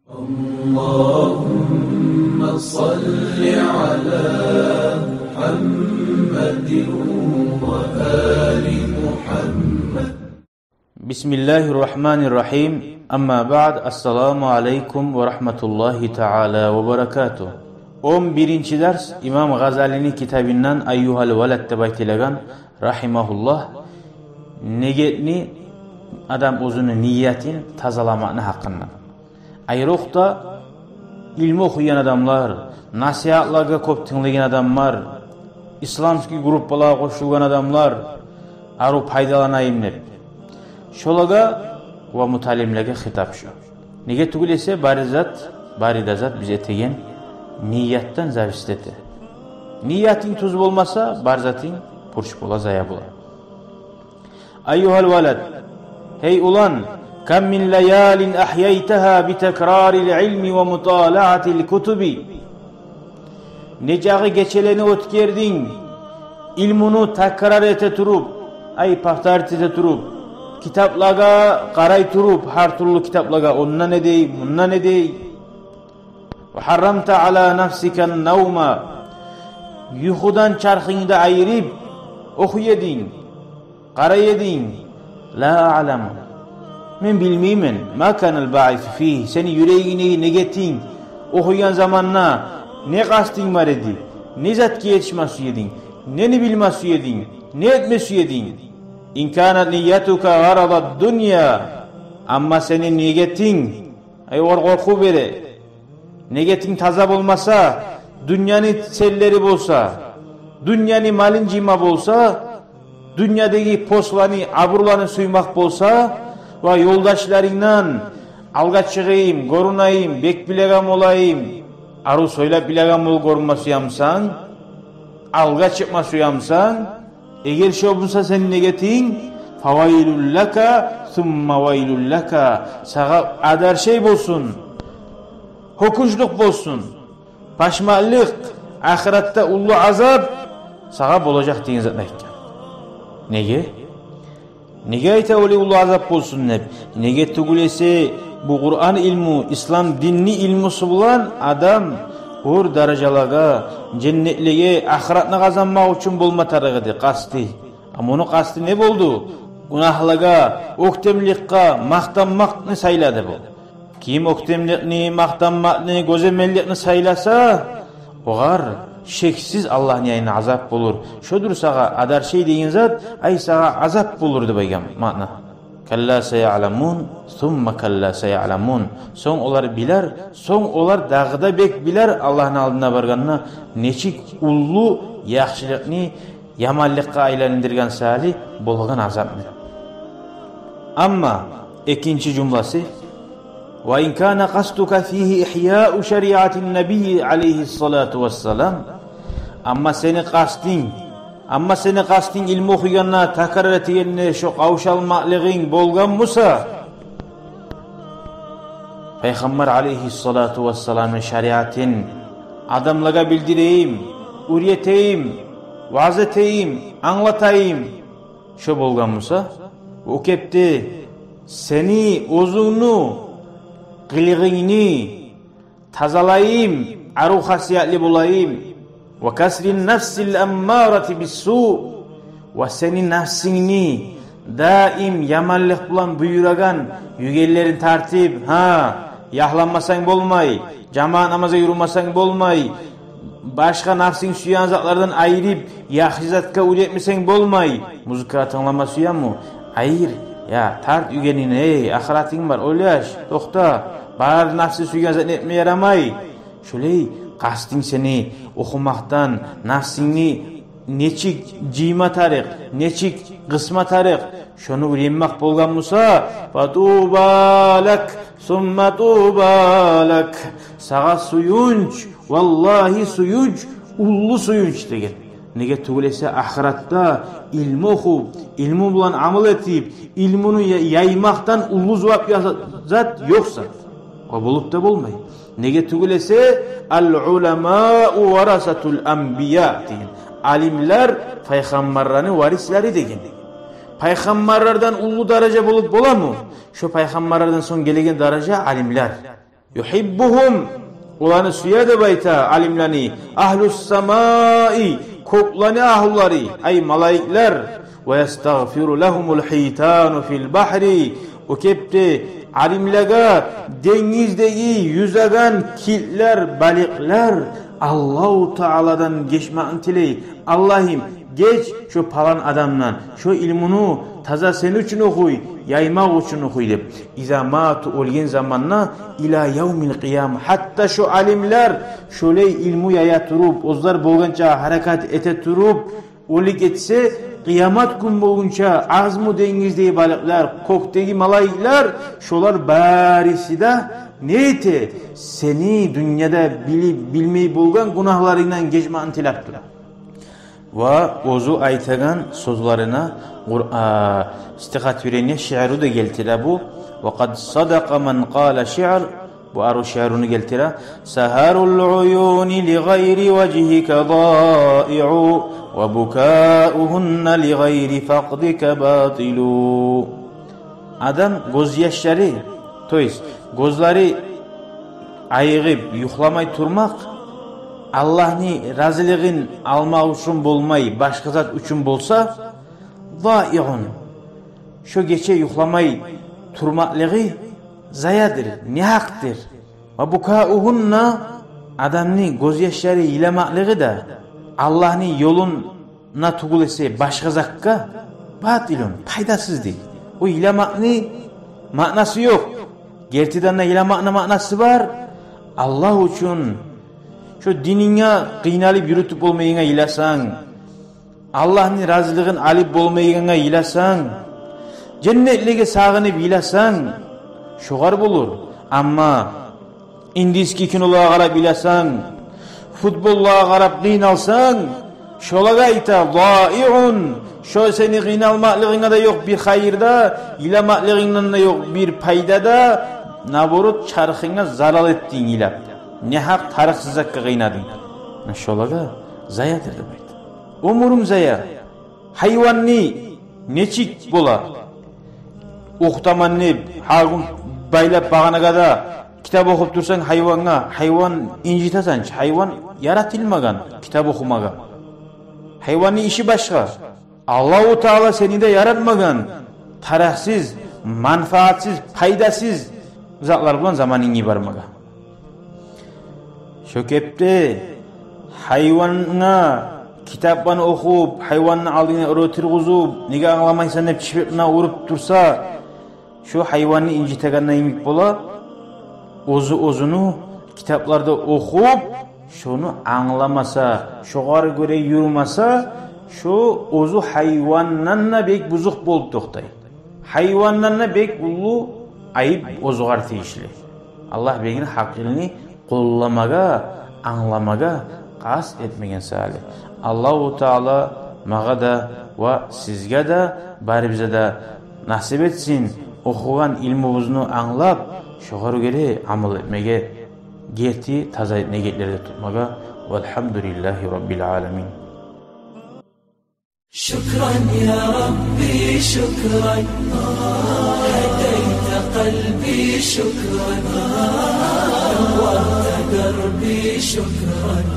اللهم صل على محمد وآل محمد. بسم الله الرحمن الرحيم. أما بعد. السلام عليكم ورحمة الله تعالى وبركاته. 11. ders İmam Gazali'nin kitabından Ayyuhal Veled deb aytilgan rahimahullah negetni adam o'zini niyatin tazalamakni haqida. Ayroqda ilmi o'qigan adamlar, nasihatlarga ko'p tinglagan adamlar, islomskiy gruppalarga qo'shilgan adamlar aru foydalanayim deb. Şolaga va mutalimlarga xitob shu. Nega tugul esa baridazat biz etegen niyatdan zavist eti. Niyating tuz bo'lmasa, barzating purch bo'la, zaya bo'la. Ayyuhal valad, hey ulan, kam min layalin ahyaytaha bi takraril ilmi wa mutala'atil kutubi. Necağı geçeleni o'tkerding, ilmunu takrar ete turup, ay paxtarit ete turup, kitaplarga qaray turup, har turli kitaplarga ondan edey, bundan edey. Ve harramta ala nafsika an-nawma. Yuhudan charxingda ayirib o'qiyeding, qarayeding. La a'lamu. Men bilmeymen. Ma kanal ba'is fihi. Seni yüreğini negeting o'qigan zamanna ne qasding var edi? Ne zatga yetishmas eding? Neni bilmas eding? Ne etmes eding? İn kanat niyatuka gharada dunya. Amma senin niyeting ay qorqu bere. Niyeting taza olmasa, dünyanın selleri bolsa, dünyanın malin cima bolsa, dünyadaki poslarını, aburlarını suymak bolsa ve yoldaşlarından alga çıkayım, korunayım, bek bilegam olayım, aru soyla bilegam ol korunması yamsan, alga çıkması yamsan, eğer şey olursa senin niyetin, favailul laka, thumma vailul laka, sağa adar şey bolsun, hokuşluk bolsun, paşmalık, ahirette ullu azap sağa olacak deyin zaten aytkan. Nege? Nege ayta öyle ullu azap bolsun ne? Nege tugulese bu Kur'an ilmu, İslam dinni ilmusu bulan adam hur darajalaga, cennetliğe, ahiretine kazanmak için bolmatarıgıdı, kasti. Ama onun kasti ne boldu? Gunahlaga, oktemlikka, maqtanmakni sayladı bu. Kim oktemlikni, maqtanmakni, gözemellikni saylasa, oğar şeksiz Allah'ın yayına azap bulur. Şudur sağa adar şey deyin zat, ay sağa azap bulurdu baygam ma'na. Kalla seya'lamun, thumma kalla seya'lamun. Son olar biler, son olar dağıda bek biler Allah'ın aldığına barganına neçik ullu yaxşılıkni yamallıkka aylandirgan sali bolgan azapni. Amma ikinci cümlesi وإن كان قصدك فيه إحياء شريعة النبي عليه الصلاة والسلام. Amma seni qasding ilmi o'qiganna takrar etganni shu qavshalmaqliging bo'lgan bo'lsa, Payg'ambar alayhissalatu vassalamning shariatin adamlarga bildireyim, o'rgatayim, va'z etayim, anglatayim shu bo'lgan bo'lsa, u kepti seni o'zingni qilig'ingni tazalayim, aru xasiyatli bo'layim. Ve kasrin nefsil emmarati bissu. Ve senin nefsini daim yamanlık bilan buyuragan yügellerin tartib, yahlanmasan bolmay, cama namaza yurmasan bolmay, başka nefsin suyan zatlardan ayırıp yaxshi zatga o'rgatmasang bolmay, muzika tinglama suyan mu? Ayır, ya tart yügenini, ey ahirating var, o'ylash, to'xta, bar nafsi suyan zatni etmay yaramay. Şuley qasding seni o'qimakdan nafsingni nechik jima tariq, nechik qisma tariq shuni o'rganmoq bo'lgan bo'lsa, fatubalak summa tubalak, sağa suyunch, vallahi suyunch, ullu suyunch degan. Nega tugulesa ahiratda ilmi o'qib, ilmi bilan amal etib, ilmini yaymoqdan ullu zot yo'qsa, o bo'lib da bo'lmay. Nega tugulese al-ulama varasatul anbiya degan. Alimlar payg'ambarlarning varislari degan. Payg'ambarlardan ulug' daraja bo'lib bo'ladimi? Shu payg'ambarlardan so'ng kelgan daraja alimlar. yuhibbuhum ulanı suya da bayta alimlani ahlus samai koklani ahlulari ay malaikler ve yestağfiru lehumul hitanu fil bahri o kepte alimlaga dengizdeki yüzegen kiltler balıklar Allahu Teala'dan geçmeğin tiley Allah'ım geç şu palan adamdan şu ilmunu taza sen için okuy yaymak için okuy deb iza matu olgen zamanna ila yevmil qiyam hatta şu alimler şöyle ilmu yaya turup ozlar bolgança harakat ete turup olik etse kıyamet gün boyunca azmu dengizdeki balıklar kokteki malaikler şolar barisi de neydi seni dünyada bilmeyi bulgan günahlarından geçmeğin tilaptır. Ve ozu aytagan sözlerine istiqat verene şiiru da geltire bu. Ve kad sadaka men qala şiir bu aru şiirunu geltire. Saharul uyuni li gayri vecihike dâ'i'u ve bukâuhunne li gayri faqdike bâtilû. Adam gözyaşları, toyist gözleri ayıgıp yuhlamay turmak Allah'ni razılığın almak için bulmay başka zat için bolsa zâ'i'un şu geçe yuhlamay turmaklığı zayadır, nihaktır. Ve bukâuhunna adamni gözyaşları ilamaklığı da Allah'ni yoluna tugul etse başka zakka batilun, faydasız değil. O ilamakni manası yok. Gerçekten ilamakna manası var. Allah için şu dinine kıynalıp yürütüp olmayına ilasan, Allah'ın razılığın alıp olmayına ilasan, cennetliğe sağınıp ilasan, şoğar bulur. Ama indiski kinoluğa qarab ilasan, futbolluğa qarab kıynalsan, şolaga ayta zâ'i'un, şu seni kıynalmaklığına da yok bir hayırda, ilamaklığından da yok bir paydada, naborut çarxına zarar ettiğin ilap. Ne hak tarıksızlıkka kıynadın. Şolaga zayadır demek. Umurum zaya. Hayvanni neçik bola. Uqtamanni hagum baylap bağana kada kitap okup dursan hayvan incitasan, hayvan yaratilmagan kitap okumaga. Hayvanni işi başka. Allahu Teala seni de yaratmagan. Taraksız, manfaatsiz, faydasız zatlar bulan zamanini barmaga. Şökepte hayvanına kitaplarını okup hayvanın aldığına öğretirguzup nege anlamaysan hep çiftine uğrup dursa şu hayvanı inciteganına imik bola ozunu kitaplarda okup şunu anlamasa şoğarı göre yürümasa şu ozu hayvanlarına bek buzuk bolup toktay. Hayvanlarına bek bulu ayıp ozuğar teyişli. Allah begini hakkını kollamaga, anlamaga qas etmegen sali. Allahu Teala maga da ve sizge de bari bize de nasip etsin okugan ilmimizni anlap şoğarı göre amal etmege gerti taza negetlerde tutmaga velhamdülillahi rabbil alamin. شكرا يا ربي شكرا هديت قلبي شكرا نورت دربي شكرا